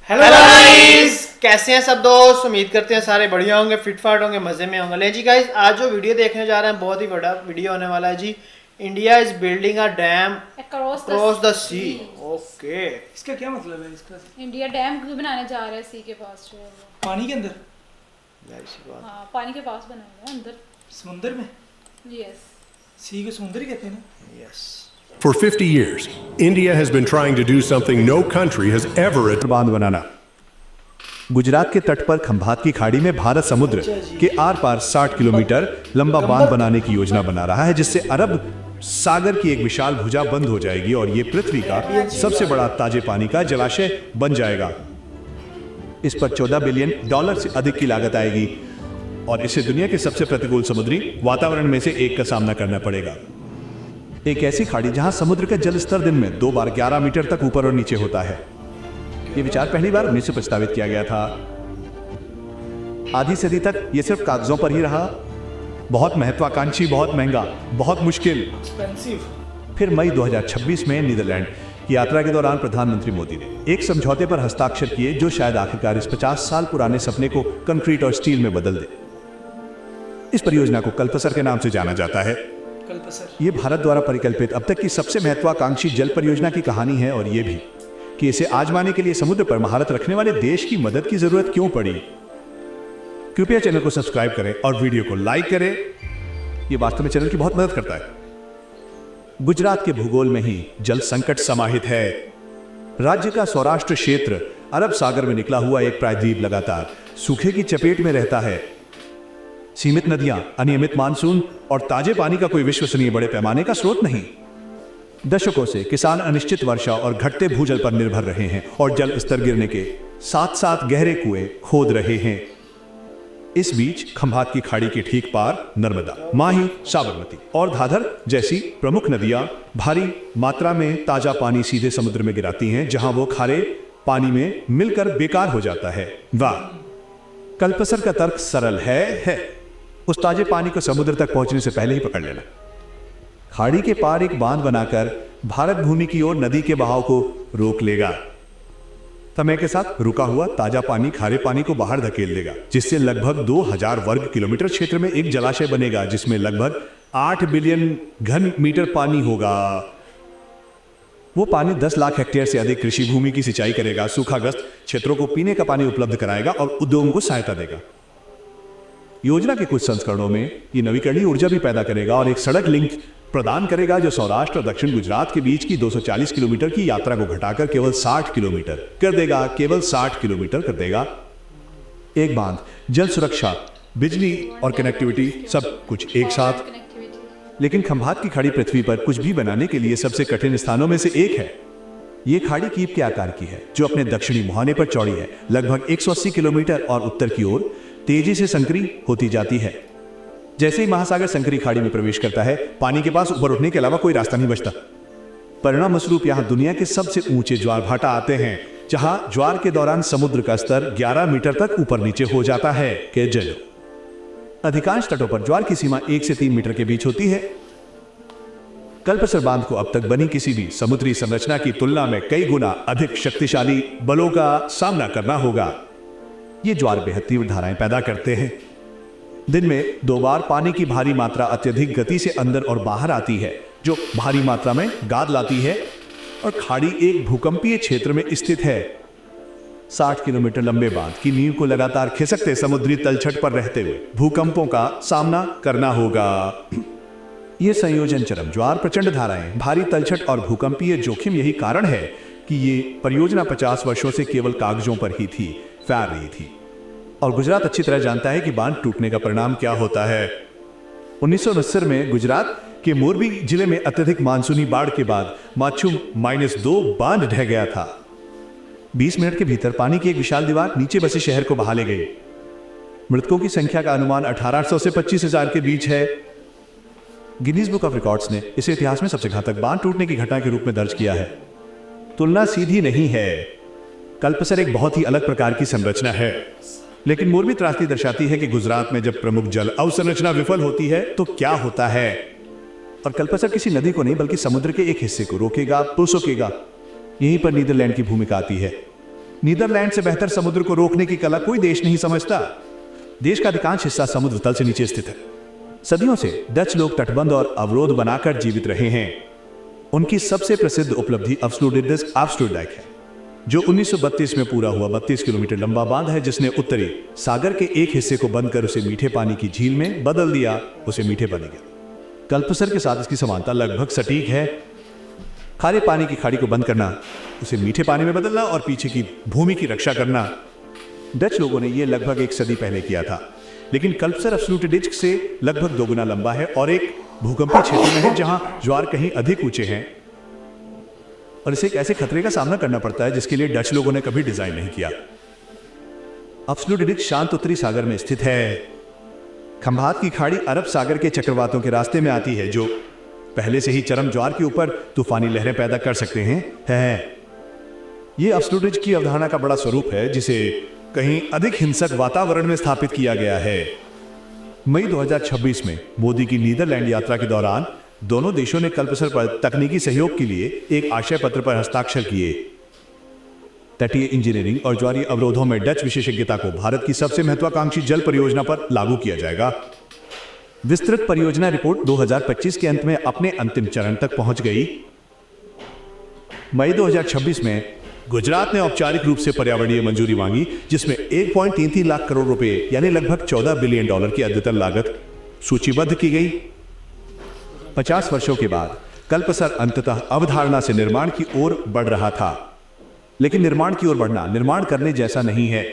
Hello guys, कैसे हैं सब दोस्त। उम्मीद करते हैं सारे बढ़िया होंगे, फिट फाट होंगे, मजे में होंगे। ले जी गाइस, आज जो वीडियो देखने जा रहे हैं बहुत ही बड़ा वीडियो होने वाला है जी। India is building a dam across the sea. Okay, इसका क्या मतलब है इसका? इंडिया डैम क्यों बनाने जा रहा है सी के पास जो है वो? पानी के अंदर? हाँ, पानी के पास बनाएगा अंदर समुंदर में? यस। सी को समुंदर ही कहते हैं ना? Yes. For 50 years, India has been trying to do something no country has ever attempted. बांध बनाना। गुजरात के तट पर खंभात की खाड़ी में भारत समुद्र के आर पार 60 किलोमीटर लंबा बांध बनाने की योजना बना रहा है, जिससे अरब सागर की एक विशाल भुजा बंद हो जाएगी और ये पृथ्वी का सबसे बड़ा ताजे पानी का जलाशय बन जाएगा। इस पर $14 बिलियन से अधिक की लागत आएगी और इसे दुनिया के सबसे प्रतिकूल समुद्री वातावरण में से एक का सामना करना पड़ेगा। एक ऐसी खाड़ी जहां समुद्र का जल स्तर दिन में 2 बार 11 मीटर तक ऊपर और नीचे होता है। यह विचार पहली बार 19 से प्रस्तावित किया गया था। आधी सदी तक यह सिर्फ कागजों पर ही रहा। बहुत महत्वाकांक्षी, बहुत महंगा, बहुत मुश्किल। एक्सपेंसिव। फिर मई 2026 में नीदरलैंड की यात्रा के दौरान प्रधानमंत्री मोदी ने एक समझौते पर हस्ताक्षर किए जो शायद आखिरकार इस 50 साल पुराने सपने को कंक्रीट और स्टील में बदल दे। इस परियोजना को कल्पसर के नाम से जाना जाता है। कल्पसर। ये भारत द्वारा परिकल्पित अब तक की सबसे महत्वाकांक्षी जल परियोजना की कहानी है और ये भी कि इसे आजमाने के लिए समुद्र पर महारत रखने वाले देश की मदद की जरूरत क्यों पड़ी। कृपया चैनल को सब्सक्राइब करें और वीडियो को लाइक करें। यह वास्तव में चैनल की बहुत मदद करता है। गुजरात के भूगोल में ही जल संकट समाहित है। राज्य का सौराष्ट्र क्षेत्र अरब सागर में निकला हुआ एक प्रायद्वीप लगातार सूखे की चपेट में रहता है। सीमित नदियां, अनियमित मानसून और ताजे पानी का कोई विश्वसनीय बड़े पैमाने का स्रोत नहीं। दशकों से किसान अनिश्चित वर्षा और घटते भूजल पर निर्भर रहे हैं और जल स्तर गिरने के साथ साथ गहरे कुएं खोद रहे हैं। इस बीच खंभात की खाड़ी के ठीक पार नर्मदा, माही, साबरमती और धाधर जैसी प्रमुख नदियां भारी मात्रा में ताजा पानी सीधे समुद्र में गिराती हैं, जहां वो खारे पानी में मिलकर बेकार हो जाता है। वाह, कल्पसर का तर्क सरल है। उस ताजे पानी को समुद्र तक पहुंचने से पहले ही पकड़ लेना। खाड़ी के पार एक बांध बनाकर भारत भूमि की ओर नदी के बहाव को रोक लेगा। समय के साथ रुका हुआ ताजा पानी खारे पानी को बाहर धकेल देगा, जिससे लगभग 2000 वर्ग किलोमीटर क्षेत्र में एक जलाशय बनेगा, जिसमें लगभग 8 बिलियन घन मीटर पानी होगा। वो पानी 10 लाख हेक्टेयर से अधिक कृषि भूमि की सिंचाई करेगा, सूखाग्रस्त क्षेत्रों को पीने का पानी उपलब्ध कराएगा और उद्योगों को सहायता देगा। योजना के कुछ संस्करणों में ये नवीकरणीय ऊर्जा भी पैदा करेगा और एक सड़क लिंक प्रदान करेगा जो सौराष्ट्र और दक्षिण गुजरात के बीच की 240 किलोमीटर की यात्रा को घटाकर केवल 60 किलोमीटर कर देगा। केवल 60 किलोमीटर कर देगा। एक बांध, जल सुरक्षा, बिजली और कनेक्टिविटी, सब कुछ एक साथ। लेकिन खंभात की खाड़ी पृथ्वी पर कुछ भी बनाने के लिए सबसे कठिन स्थानों में से एक है। ये खाड़ी कीप के आकार की है, जो अपने दक्षिणी मुहाने पर चौड़ी है, लगभग 180 किलोमीटर और उत्तर की ओर तेजी से संकरी होती जाती है। जैसे ही महासागर संकरी खाड़ी में प्रवेश करता है, पानी के पास ऊपर उठने के अलावा कोई रास्ता नहीं बचता। परिणाम स्वरूप यहां दुनिया के सबसे ऊंचे ज्वार भाटा आते हैं, जहां ज्वार के दौरान समुद्र का स्तर 11 मीटर तक ऊपर नीचे हो जाता है। के जल अधिकांश तटों पर ज्वार की सीमा 1 से 3 मीटर के बीच होती है। कल्पसर बांध को अब तक बनी किसी भी समुद्री संरचना की तुलना में कई गुना अधिक शक्तिशाली बलों का सामना करना होगा। ये ज्वार बेहद तीव्र धाराएं पैदा करते हैं। दिन में 2 बार पानी की भारी मात्रा अत्यधिक गति से अंदर और बाहर आती है, जो भारी मात्रा में गाद लाती है। और खाड़ी एक भूकंपीय क्षेत्र में स्थित है। 60 किलोमीटर लंबे बांध की नींव को लगातार खिसकते समुद्री तलछट पर रहते हुए भूकंपों का सामना करना होगा। यह संयोजन चरम ज्वार, प्रचंड धाराएं, भारी तलछट और भूकंपीय जोखिम यही कारण है कि ये परियोजना 50 वर्षों से केवल कागजों पर ही थी, फैल रही थी। और गुजरात अच्छी तरह जानता है कि बांध टूटने का परिणाम क्या होता है। 1969 में गुजरात के मोरबी जिले में अत्यधिक मानसूनी बाढ़ के बाद माछू -2 बांध ढह गया था। 20 मिनट के भीतर पानी की एक विशाल दीवार नीचे बसे शहर को बहा ले गई। मृतकों की संख्या का अनुमान 1800 से 25,000 के बीच है। गिनीज बुक ऑफ रिकॉर्ड्स ने इसे इतिहास में सबसे घातक बांध टूटने की घटना के रूप में दर्ज किया है। तुलना सीधी नहीं है। कल्पसर एक बहुत ही अलग प्रकार की संरचना है, लेकिन मोरबी त्रासदी दर्शाती है कि गुजरात में जब प्रमुख जल अवसंरचना विफल होती है तो क्या होता है। और कल्पसर किसी नदी को नहीं बल्कि समुद्र के एक हिस्से को रोकेगा, पुरसोकेगा। यहीं पर नीदरलैंड की भूमिका आती है। नीदरलैंड से बेहतर समुद्र को रोकने की कला कोई देश नहीं समझता। देश का अधिकांश हिस्सा समुद्र तल से नीचे स्थित है। सदियों से डच लोग तटबंध और अवरोध बनाकर जीवित रहे हैं। उनकी सबसे प्रसिद्ध उपलब्धि अफस्लूटडिक है, जो 1932 में पूरा हुआ 32 किलोमीटर लंबा बांध है, जिसने उत्तरी सागर के एक हिस्से को बंद कर उसे मीठे पानी की झील में बदल दिया। उसे मीठे पानी के कल्पसर के साथ इसकी समानता लगभग सटीक है। खारे पानी की खाड़ी को बंद करना, उसे मीठे पानी में बदलना और पीछे की भूमि की रक्षा करना। डच लोगों ने यह लगभग एक सदी पहले किया था, लेकिन कल्पसर अफस्लूटडिक से लगभग 2 गुना लंबा है और एक भूकंपीय क्षेत्र में है जहां ज्वार कहीं अधिक ऊंचे हैं और इसे एक ऐसे खतरे का सामना करना पड़ता है जिसके लिए डच लोगों ने कभी डिजाइन नहीं किया। अफस्लूटडिक शांत उत्तरी सागर में स्थित है। खंभात की खाड़ी अरब सागर के चक्रवातों के रास्ते में आती है, जो पहले से ही चरम ज्वार के ऊपर तूफानी लहरें पैदा कर सकते हैं। यह अफस्लूटडिक की अवधारणा का बड़ा स्वरूप है, जिसे कहीं अधिक हिंसक वातावरण में स्थापित किया गया है। मई 2026 में मोदी की नीदरलैंड यात्रा के दौरान दोनों देशों ने कल्पसर पर तकनीकी सहयोग के लिए एक आशय पत्र पर हस्ताक्षर किए। तटीय इंजीनियरिंग और ज्वारीय अवरोधों में डच विशेषज्ञता को भारत की सबसे महत्वाकांक्षी जल परियोजना पर लागू किया जाएगा। विस्तृत परियोजना रिपोर्ट 2025 के अंत में अपने अंतिम चरण तक पहुंच गई। मई 2026 में गुजरात ने औपचारिक रूप से पर्यावरणीय मंजूरी मांगी, जिसमें 1.33 लाख करोड़ रुपए यानी लगभग $14 बिलियन की अद्यतन लागत सूचीबद्ध की गई। 50 वर्षों के बाद कल्पसर अंततः अवधारणा से निर्माण की ओर बढ़ रहा था, लेकिन निर्माण की ओर बढ़ना निर्माण करने जैसा नहीं है।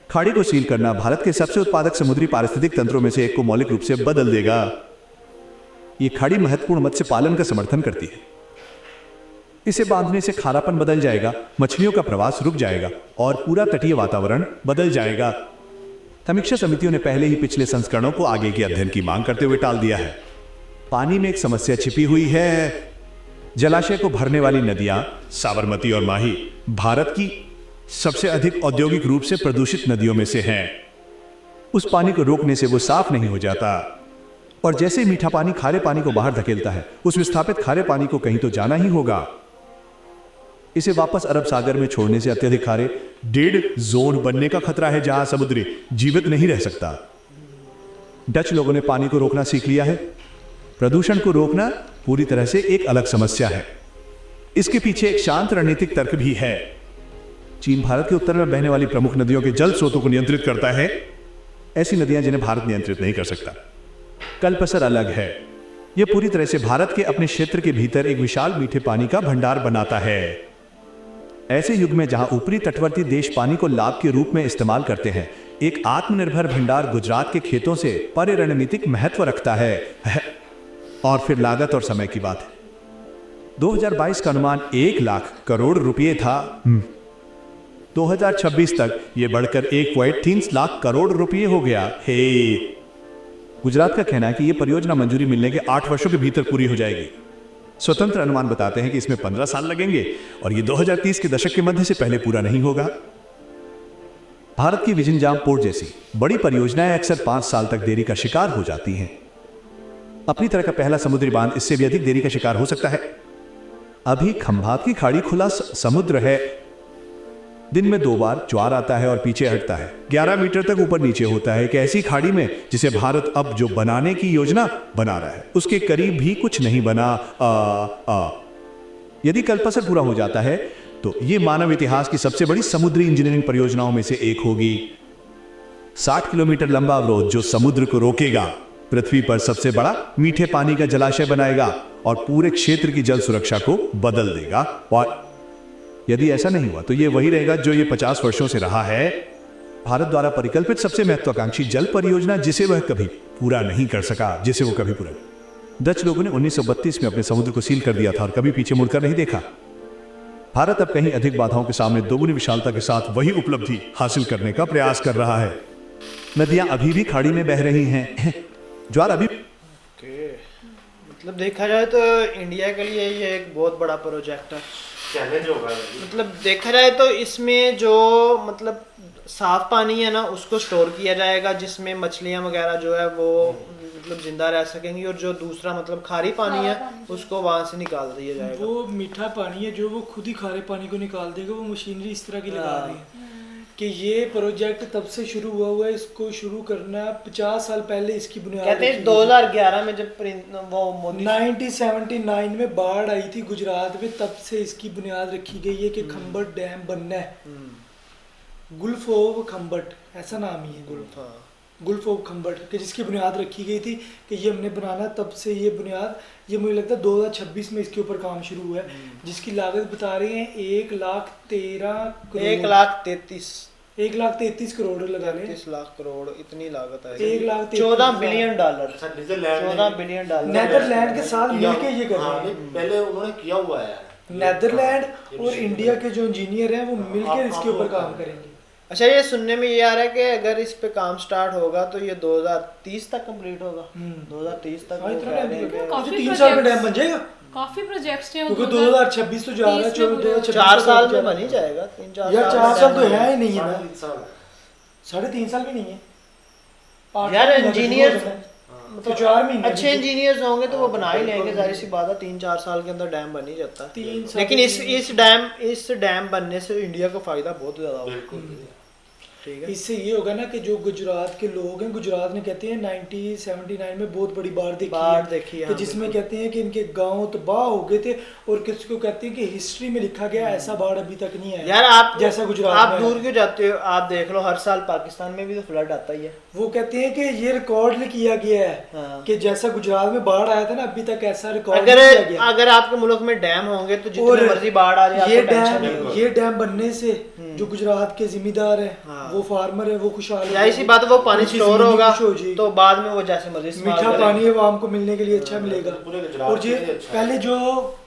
खाड़ी को सील करना भारत के सबसे उत्पादक समुद्री पारिस्थितिक तंत्रों में से एक को मौलिक रूप से बदल देगा। यह खाड़ी महत्वपूर्ण मत्स्य पालन का समर्थन करती है। इसे बांधने से खारापन बदल जाएगा, मछलियों का प्रवास रुक जाएगा और पूरा तटीय वातावरण बदल जाएगा। समीक्षा समितियों ने पहले ही पिछले संस्करणों को आगे के अध्ययन की मांग करते हुए टाल दिया है। पानी में एक समस्या छिपी हुई है। जलाशय को भरने वाली नदियां साबरमती और माही भारत की सबसे अधिक औद्योगिक रूप से प्रदूषित नदियों में से हैं। उस पानी को रोकने से वो साफ नहीं हो जाता, और जैसे मीठा पानी खारे पानी को बाहर धकेलता है, उस विस्थापित खारे पानी को कहीं तो जाना ही होगा। इसे वापस अरब सागर में छोड़ने से अत्यधिक खारे डेड जोन बनने का खतरा है, जहां समुद्री जीवित नहीं रह सकता। डच लोगों ने पानी को रोकना सीख लिया है। प्रदूषण को रोकना पूरी तरह से एक अलग समस्या है। इसके पीछे एक शांत रणनीतिक तर्क भी है। चीन भारत के उत्तर में बहने वाली प्रमुख नदियों के जल स्रोतों को नियंत्रित करता है, ऐसी नदियां जिन्हें भारत नियंत्रित नहीं कर सकता। कल्पसर अलग है। यह पूरी तरह से भारत के अपने क्षेत्र के भीतर एक विशाल मीठे पानी का भंडार बनाता है। ऐसे युग में जहां ऊपरी तटवर्ती देश पानी को लाभ के रूप में इस्तेमाल करते हैं, एक आत्मनिर्भर भंडार गुजरात के खेतों से परे रणनीतिक महत्व रखता है। और फिर लागत और समय की बात है। 2022 का अनुमान 1 लाख करोड़ रुपए था। 2026 तक यह बढ़कर 1.3 लाख करोड़ रुपए हो गया है। गुजरात का कहना है कि यह परियोजना मंजूरी मिलने के 8 वर्षों के भीतर पूरी हो जाएगी। स्वतंत्र अनुमान बताते हैं कि इसमें 15 साल लगेंगे और यह 2030 के दशक के मध्य से पहले पूरा नहीं होगा। भारत की विजनजाम पोर्ट जैसी बड़ी परियोजनाएं अक्सर 5 साल तक देरी का शिकार हो जाती हैं। अपनी तरह का पहला समुद्री बांध इससे भी अधिक देरी का शिकार हो सकता है। अभी खंभात की खाड़ी खुला समुद्र है। दिन में 2 बार ज्वार आता है और पीछे हटता है। 11 मीटर तक ऊपर नीचे होता है। एक ऐसी खाड़ी में जिसे भारत अब जो बनाने की योजना बना रहा है, उसके करीब भी कुछ नहीं बना। यदि कल्पसर पूरा हो जाता है तो यह मानव इतिहास की सबसे बड़ी समुद्री इंजीनियरिंग परियोजनाओं में से एक होगी। 60 किलोमीटर लंबा अवरोध जो समुद्र को रोकेगा, पृथ्वी पर सबसे बड़ा मीठे पानी का जलाशय बनाएगा और पूरे क्षेत्र की जल सुरक्षा को बदल देगा। और यदि ऐसा नहीं हुआ तो यह वही रहेगा जो यह 50 वर्षों से रहा है, भारत द्वारा परिकल्पित सबसे महत्वाकांक्षी जल परियोजना जिसे वह कभी पूरा नहीं कर सका, जिसे वो कभी पूरा। डच लोगों ने 1932 में अपने समुद्र को सील कर दिया था और कभी पीछे मुड़कर नहीं देखा। भारत अब कहीं अधिक बाधाओं के सामने दोगुनी विशालता के साथ वही उपलब्धि हासिल करने का प्रयास कर रहा है। नदियां अभी भी खाड़ी में बह रही हैं। ज्वार अभी मतलब देखा जाए तो इंडिया के लिए ये एक बहुत बड़ा प्रोजेक्ट है, चैलेंज होगा। मतलब देखा जाए तो इसमें जो मतलब साफ पानी है ना, उसको स्टोर किया जाएगा, जिसमें मछलियाँ वगैरह जो है वो मतलब जिंदा रह सकेंगी, और जो दूसरा मतलब खारी पानी है उसको वहां से निकाल दिया जाएगा। वो मीठा पानी है जो वो खुद ही खारे पानी को निकाल देगा। वो मशीनरी इस तरह की लगा रही है कि ये प्रोजेक्ट तब से शुरू हुआ है। इसको शुरू करना 50 साल पहले इसकी बुनियाद कहते हैं 2011 में जब वो मोदी 1979 में बाढ़ आई थी गुजरात में, तब से इसकी बुनियाद रखी गई है कि खम्बट डैम बनना है। गुल्फ ऑफ खम्बट ऐसा नाम ही है, गुल्फ ऑफ खम्बट, कि जिसकी बुनियाद रखी गई थी कि ये हमने बनाना। तब से ये बुनियाद, ये मुझे लगता है 2026 में इसके ऊपर काम शुरू हुआ है, जिसकी लागत बता रहे हैं 1,33 करोड़ लगा लें। 30 लाख करोड़ इतनी लागत है। 1,33,000 14 billion dollar. Netherland 14 billion dollar Netherland के साथ मिलके ये कर रहे हैं। पहले उन्होंने किया हुआ है। नेदरलैंड और इंडिया के जो इंजीनियर हैं वो मिलकर इसके ऊपर काम करेंगे। अच्छा, ये सुनने में ये आ रहा है कि अगर इस पे काम स्टार्ट होगा तो ये 2030 तक कंप्लीट होगा। 2030 तक वो इतना कह टाइम रहे हैं लगेगा। कि काफी 3 साल में डैम बन जाएगा, काफी प्रोजेक्ट्स हैं क्योंकि 2026 तो जा रहा है। 2026 4 साल में बन ही जाएगा। 3-4 यार 4 साल तो है ही नहीं है ना, 3.5 साल 3.5 साल भी नहीं है। 8 यार महीने इंजीनियर तो 4 महीने अच्छे इंजीनियर्स होंगे तो वो बना ही लेंगे, जाहिर सी बात है। 3-4 साल के अंदर डैम बन ही जाता है। 3 साल लेकिन इस डैम बनने से इंडिया को फायदा बहुत ज्यादा होगा। ठीक है, इससे ये होगा ना कि जो गुजरात के लोग हैं, गुजरात ने कहते हैं 1979 में बहुत बड़ी बाढ़ देखी है, कि जिसमें कहते हैं कि इनके गांव तबाह हो गए थे, और किसी को कहते हैं कि हिस्ट्री में लिखा गया ऐसा बाढ़ अभी तक नहीं है। यार आप जैसा गुजरात आप में दूर क्यों जाते हो? आप देख लो, हर साल पाकिस्तान में भी तो फ्लड आता ही है। वो कहते हैं कि ये रिकॉर्ड किया गया है हाँ। कि जैसा गुजरात में बाढ़ आया था ना, अभी तक ऐसा रिकॉर्ड नहीं किया गया। अगर आपके मुल्क में डैम होंगे तो और जितनी मर्जी बाढ़ आ जाए आपको टेंशन नहीं होगी। ये डैम बनने से जो गुजरात के जिम्मेदार हैं, वो फार्मर है, वो खुशहाल जाहिर सी बात है, वो पानी उनकी स्टोर ज़मीनी होगा खुश हो जाएगी। तो बाद में वो जैसे मर्जी इस्तेमाल मीठा करेंगे। पानी है वो आम को मिलने के लिए अच्छा मिलेगा। पूरे गुजरात और ये के लिए अच्छा है। पहले जो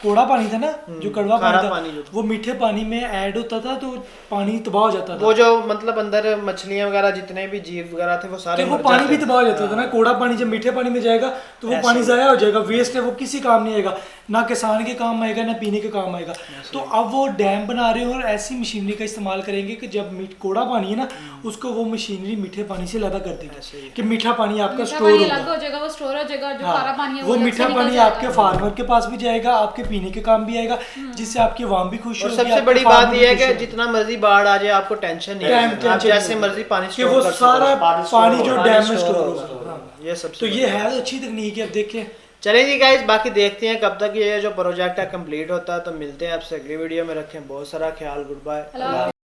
कोड़ा पानी था ना, जो कड़वा खारा पानी पानी जो था, वो मीठे पानी में ऐड होता था तो पानी तबाह हो जाता था। वो जो मतलब अंदर मछलियां वगैरह जितने भी जीव वगैरह थे वो सारे तो वो मर पानी जाते भी तबाह हो जाता था ना। कोड़ा पानी जब मीठे पानी में जाएगा तो वो पानी जाया हो जाएगा, वेस्ट है, वो किसी काम नहीं आएगा, ना किसान के काम आएगा ना पीने के काम आएगा। तो अब वो डैम बना रहे हैं और ऐसी मशीनरी का इस्तेमाल करेंगे कि जब कोड़ा पानी है ना, उसको वो मशीनरी मीठे पानी से अलग कर देगी कि मीठा पानी आपका स्टोर अलग होगा। हो जाएगा, वो स्टोर हो जाएगा। जो हाँ, खारा पानी है वो अलग से मीठा निकल पानी जाएगा। आपके फार्मर के पास भी जाएगा, आपके पीने के काम भी आएगा, जिससे आपकी आवाम भी खुश और होगी। सबसे आपके बड़ी farmer बात भी यह है खुश कि होंगे। जितना मर्जी बाढ़ आ जाए आपको टेंशन नहीं है। आप टेंशन जैसे नहीं मर्जी पानी कि स्टोर वो कर सारा सकते हो। पानी जो पानी डैम में स्टोर स्टोर होगा। होगा। हाँ। ये सबसे तो ये है अच्छी तकनीक है। अब देखें, चलिए जी गाइस, बाकी देखते हैं कब तक ये जो प्रोजेक्ट है कंप्लीट होता है। तो मिलते हैं आपसे अगली वीडियो में। रखें बहुत सारा ख्याल। Good bye.